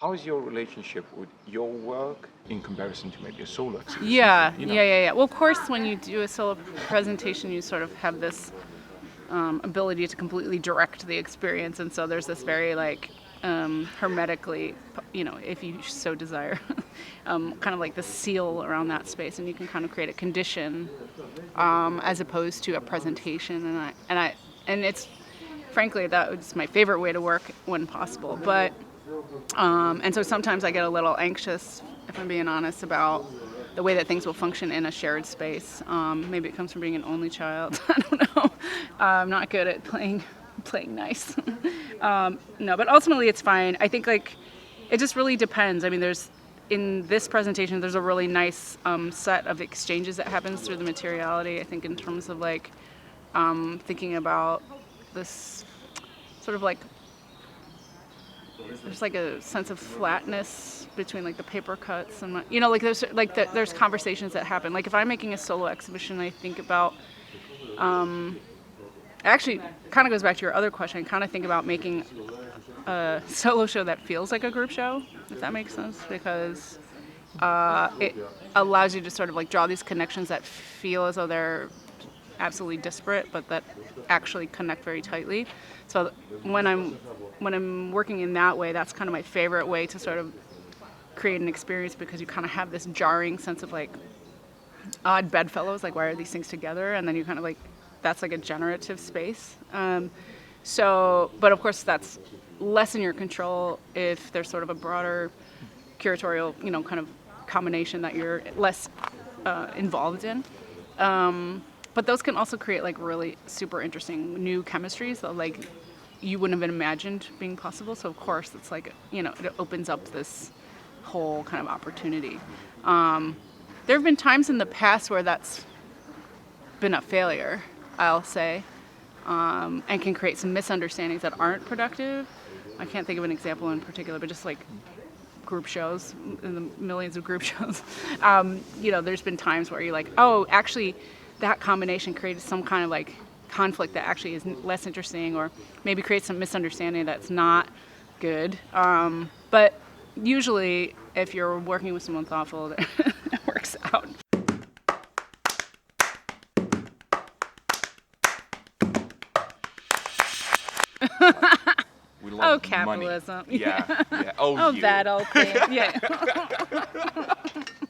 How is your relationship with your work in comparison to maybe a solo exhibition? Yeah. Well, of course, when you do a solo presentation, you sort of have this ability to completely direct the experience, and so there's this very like hermetically, if you so desire, kind of like the seal around that space, and you can kind of create a condition as opposed to a presentation. And it's frankly that's my favorite way to work when possible. But and so sometimes I get a little anxious, if I'm being honest, about the way that things will function in a shared space. Maybe it comes from being an only child. I don't know. I'm not good at playing nice. No, but ultimately it's fine. I think like it just really depends. I mean, in this presentation, there's a really nice set of exchanges that happens through the materiality. I think in terms of like thinking about this sort of like there's like a sense of flatness between like the paper cuts and like there's conversations that happen. Like if I'm making a solo exhibition, I think about actually kind of goes back to your other question. I kind of think about making a solo show that feels like a group show, if that makes sense, because it allows you to sort of like draw these connections that feel as though they're absolutely disparate, but that actually connect very tightly. So when I'm working in that way, that's kind of my favorite way to sort of create an experience, because you kind of have this jarring sense of like odd bedfellows, like why are these things together? And then you kind of like, that's like a generative space. But of course that's less in your control if there's sort of a broader curatorial, kind of combination that you're less involved in. But those can also create like really super interesting new chemistries that like you wouldn't have imagined being possible. So of course it's like, it opens up this whole kind of opportunity. There have been times in the past where that's been a failure, I'll say, and can create some misunderstandings that aren't productive. I can't think of an example in particular, but just like group shows, in the millions of group shows, there's been times where you're like, oh, actually that combination created some kind of like conflict that actually is less interesting, or maybe creates some misunderstanding that's not good. But usually if you're working with someone thoughtful, it works out. We love capitalism. Money. Yeah. Oh, that old thing. Yeah.